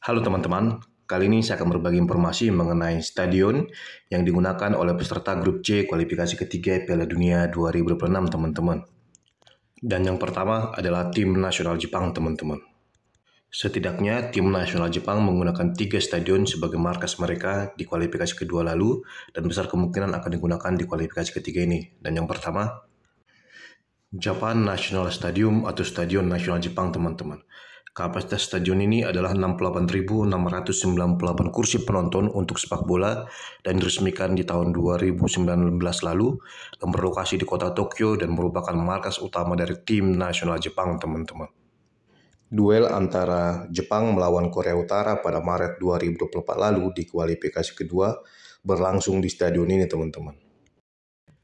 Halo teman-teman, kali ini saya akan berbagi informasi mengenai stadion yang digunakan oleh peserta grup C kualifikasi ketiga Piala Dunia 2026 teman-teman. Dan yang pertama adalah tim nasional Jepang teman-teman. Setidaknya tim nasional Jepang menggunakan 3 stadion sebagai markas mereka di kualifikasi kedua lalu dan besar kemungkinan akan digunakan di kualifikasi ketiga ini. Dan yang pertama, Japan National Stadium atau Stadion Nasional Jepang teman-teman. Kapasitas stadion ini adalah 68.698 kursi penonton untuk sepak bola dan diresmikan di tahun 2019 lalu dan berlokasi di kota Tokyo dan merupakan markas utama dari tim nasional Jepang teman-teman. Duel antara Jepang melawan Korea Utara pada Maret 2024 lalu di kualifikasi kedua berlangsung di stadion ini teman-teman.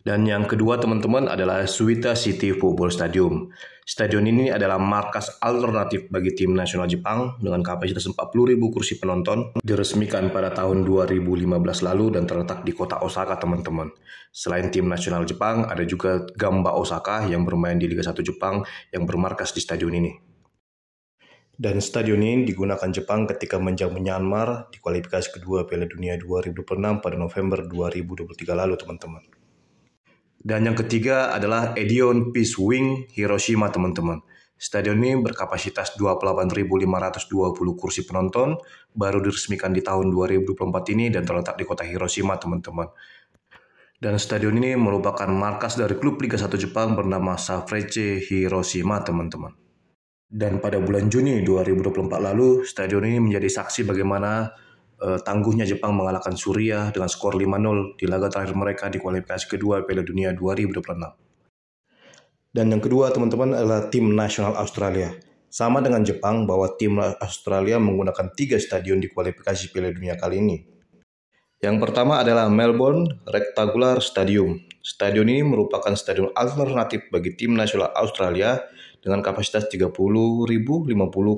Dan yang kedua teman-teman adalah Suita City Football Stadium. Stadion ini adalah markas alternatif bagi tim nasional Jepang dengan kapasitas 40.000 kursi penonton. Diresmikan pada tahun 2015 lalu dan terletak di kota Osaka teman-teman. Selain tim nasional Jepang, ada juga Gamba Osaka yang bermain di Liga 1 Jepang yang bermarkas di stadion ini. Dan stadion ini digunakan Jepang ketika menjamu Myanmar di kualifikasi kedua Piala Dunia 2026 pada November 2023 lalu teman-teman. Dan yang ketiga adalah Edion Peace Wing Hiroshima teman-teman. Stadion ini berkapasitas 28.520 kursi penonton, baru diresmikan di tahun 2024 ini dan terletak di kota Hiroshima teman-teman. Dan stadion ini merupakan markas dari klub Liga 1 Jepang bernama Safrece Hiroshima teman-teman. Dan pada bulan Juni 2024 lalu, stadion ini menjadi saksi bagaimana tangguhnya Jepang mengalahkan Suriah dengan skor 5-0 di laga terakhir mereka di kualifikasi kedua Piala Dunia 2026. Dan yang kedua teman-teman adalah tim nasional Australia. Sama dengan Jepang bahwa tim Australia menggunakan 3 stadion di kualifikasi Piala Dunia kali ini. Yang pertama adalah Melbourne Rectangular Stadium. Stadion ini merupakan stadion alternatif bagi tim nasional Australia dengan kapasitas 30.050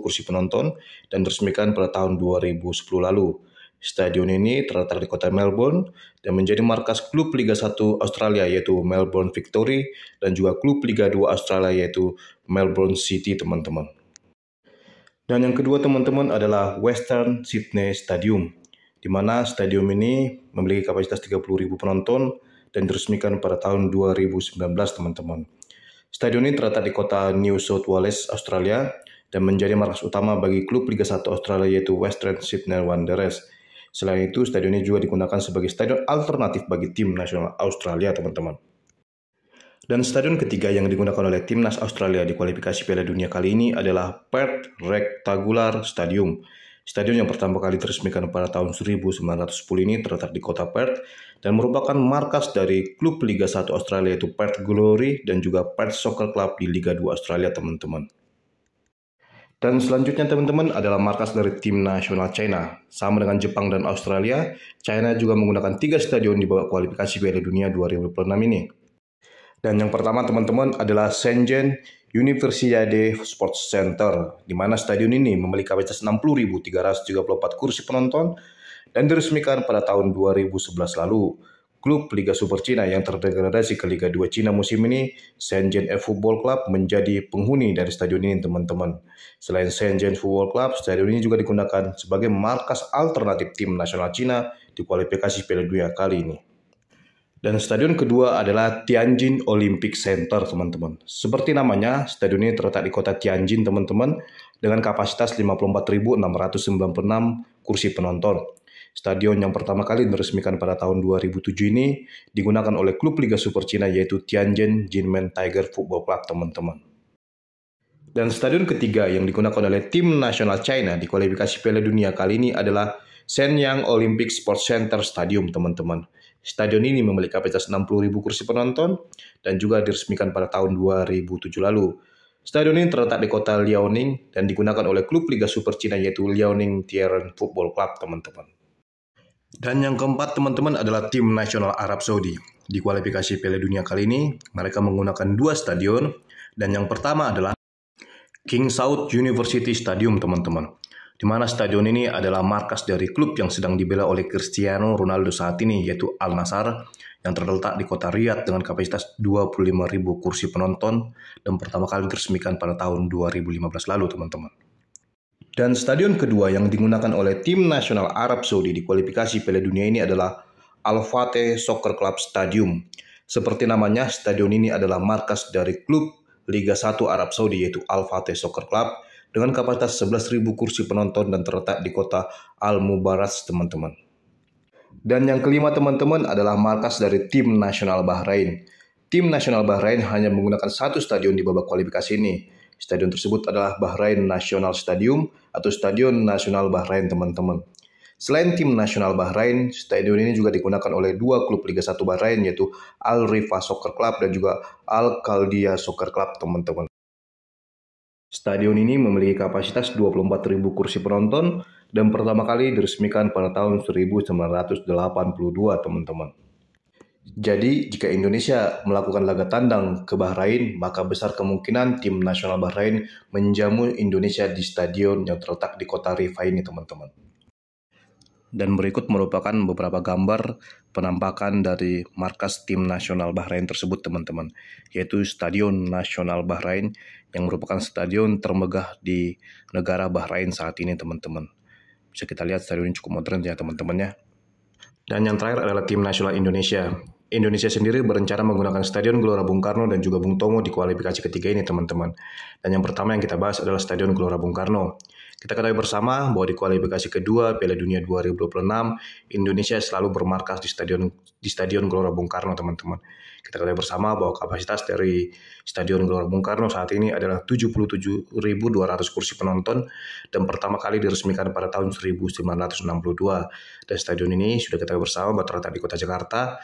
kursi penonton dan diresmikan pada tahun 2010 lalu. Stadion ini terletak di kota Melbourne dan menjadi markas klub Liga 1 Australia yaitu Melbourne Victory dan juga klub Liga 2 Australia yaitu Melbourne City teman-teman. Dan yang kedua teman-teman adalah Western Sydney Stadium, di mana stadion ini memiliki kapasitas 30.000 penonton dan diresmikan pada tahun 2019 teman-teman. Stadion ini terletak di kota New South Wales, Australia dan menjadi markas utama bagi klub Liga 1 Australia yaitu Western Sydney Wanderers. Selain itu, stadion ini juga digunakan sebagai stadion alternatif bagi tim nasional Australia, teman-teman. Dan stadion ketiga yang digunakan oleh timnas Australia di kualifikasi Piala Dunia kali ini adalah Perth Rectangular Stadium. Stadion yang pertama kali diresmikan pada tahun 1910 ini terletak di kota Perth dan merupakan markas dari klub Liga 1 Australia yaitu Perth Glory dan juga Perth Soccer Club di Liga 2 Australia, teman-teman. Dan selanjutnya teman-teman adalah markas dari tim nasional China. Sama dengan Jepang dan Australia, China juga menggunakan 3 stadion di bawah kualifikasi Piala Dunia 2026 ini. Dan yang pertama teman-teman adalah Shenzhen Universiade Sports Center, di mana stadion ini memiliki kapasitas 60.334 kursi penonton dan diresmikan pada tahun 2011 lalu. Klub Liga Super Cina yang terdegradasi ke Liga 2 Cina musim ini, Shenzhen Football Club menjadi penghuni dari stadion ini teman-teman. Selain Shenzhen Football Club, stadion ini juga digunakan sebagai markas alternatif tim nasional Cina di kualifikasi Piala Dunia kali ini. Dan stadion kedua adalah Tianjin Olympic Center teman-teman. Seperti namanya, stadion ini terletak di kota Tianjin teman-teman dengan kapasitas 54.696 kursi penonton. Stadion yang pertama kali diresmikan pada tahun 2007 ini digunakan oleh klub Liga Super Cina yaitu Tianjin Jinmen Tiger Football Club teman-teman. Dan stadion ketiga yang digunakan oleh tim nasional China di kualifikasi Piala Dunia kali ini adalah Shenyang Olympic Sports Center Stadium teman-teman. Stadion ini memiliki kapasitas 60.000 kursi penonton dan juga diresmikan pada tahun 2007 lalu. Stadion ini terletak di kota Liaoning dan digunakan oleh klub Liga Super Cina yaitu Liaoning Tieren Football Club teman-teman. Dan yang keempat teman-teman adalah tim nasional Arab Saudi. Di kualifikasi Piala Dunia kali ini, mereka menggunakan 2 stadion dan yang pertama adalah King Saud University Stadium teman-teman. Di mana stadion ini adalah markas dari klub yang sedang dibela oleh Cristiano Ronaldo saat ini yaitu Al Nassr yang terletak di kota Riyadh dengan kapasitas 25.000 kursi penonton dan pertama kali diresmikan pada tahun 2015 lalu teman-teman. Dan stadion kedua yang digunakan oleh tim nasional Arab Saudi di kualifikasi Piala Dunia ini adalah Al-Fateh Soccer Club Stadium. Seperti namanya, stadion ini adalah markas dari klub Liga 1 Arab Saudi yaitu Al-Fateh Soccer Club dengan kapasitas 11.000 kursi penonton dan terletak di kota Al-Mubarak, teman-teman. Dan yang kelima, teman-teman, adalah markas dari tim nasional Bahrain. Tim nasional Bahrain hanya menggunakan satu stadion di babak kualifikasi ini. Stadion tersebut adalah Bahrain National Stadium atau Stadion Nasional Bahrain, teman-teman. Selain tim nasional Bahrain, stadion ini juga digunakan oleh dua klub Liga 1 Bahrain yaitu Al Rifa Soccer Club dan juga Al Khaldia Soccer Club, teman-teman. Stadion ini memiliki kapasitas 24.000 kursi penonton dan pertama kali diresmikan pada tahun 1982, teman-teman. Jadi, jika Indonesia melakukan laga tandang ke Bahrain, maka besar kemungkinan tim nasional Bahrain menjamu Indonesia di stadion yang terletak di kota Rifa ini, teman-teman. Dan berikut merupakan beberapa gambar penampakan dari markas tim nasional Bahrain tersebut, teman-teman. Yaitu Stadion Nasional Bahrain yang merupakan stadion termegah di negara Bahrain saat ini, teman-teman. Bisa kita lihat stadion ini cukup modern ya, teman-teman ya. Dan yang terakhir adalah tim nasional Indonesia. Indonesia sendiri berencana menggunakan Stadion Gelora Bung Karno dan juga Bung Tomo di kualifikasi ketiga ini, teman-teman. Dan yang pertama yang kita bahas adalah Stadion Gelora Bung Karno. Kita ketahui bersama bahwa di kualifikasi kedua Piala Dunia 2026, Indonesia selalu bermarkas di Stadion Gelora Bung Karno, teman-teman. Kita ketahui bersama bahwa kapasitas dari Stadion Gelora Bung Karno saat ini adalah 77.200 kursi penonton dan pertama kali diresmikan pada tahun 1962. Dan stadion ini sudah kita bersama bahwa terletak di kota Jakarta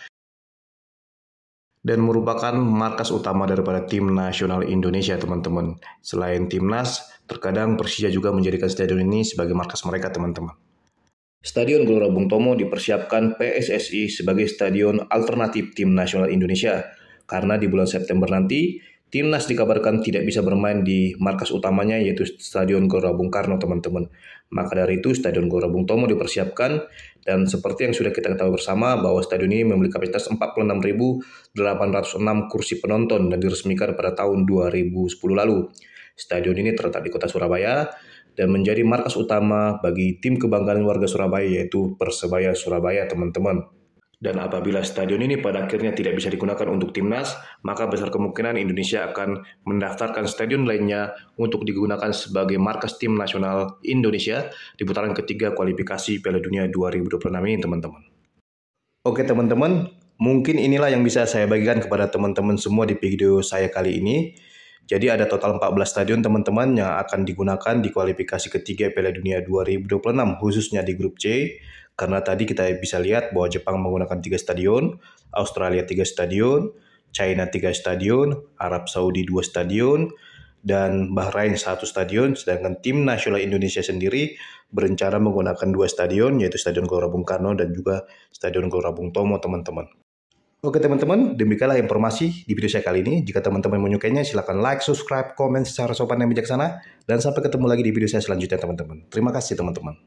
dan merupakan markas utama daripada tim nasional Indonesia, teman-teman. Selain timnas, terkadang Persija juga menjadikan stadion ini sebagai markas mereka, teman-teman. Stadion Gelora Bung Tomo dipersiapkan PSSI sebagai stadion alternatif tim nasional Indonesia karena di bulan September nanti timnas dikabarkan tidak bisa bermain di markas utamanya yaitu Stadion Gelora Bung Karno, teman-teman. Maka dari itu Stadion Gelora Bung Tomo dipersiapkan dan seperti yang sudah kita ketahui bersama bahwa stadion ini memiliki kapasitas 46.806 kursi penonton dan diresmikan pada tahun 2010 lalu. Stadion ini terletak di kota Surabaya dan menjadi markas utama bagi tim kebanggaan warga Surabaya yaitu Persebaya Surabaya, teman-teman. Dan apabila stadion ini pada akhirnya tidak bisa digunakan untuk timnas, maka besar kemungkinan Indonesia akan mendaftarkan stadion lainnya untuk digunakan sebagai markas tim nasional Indonesia di putaran ketiga kualifikasi Piala Dunia 2026 ini, teman-teman. Oke, teman-teman, mungkin inilah yang bisa saya bagikan kepada teman-teman semua di video saya kali ini. Jadi ada total 14 stadion, teman-teman, yang akan digunakan di kualifikasi ketiga Piala Dunia 2026, khususnya di grup C. Karena tadi kita bisa lihat bahwa Jepang menggunakan 3 stadion, Australia 3 stadion, China 3 stadion, Arab Saudi 2 stadion, dan Bahrain 1 stadion. Sedangkan tim nasional Indonesia sendiri berencana menggunakan 2 stadion, yaitu Stadion Gelora Bung Karno dan juga Stadion Gelora Bung Tomo, teman-teman. Oke, teman-teman, demikianlah informasi di video saya kali ini. Jika teman-teman menyukainya, silakan like, subscribe, komen secara sopan dan bijaksana. Dan sampai ketemu lagi di video saya selanjutnya, teman-teman. Terima kasih, teman-teman.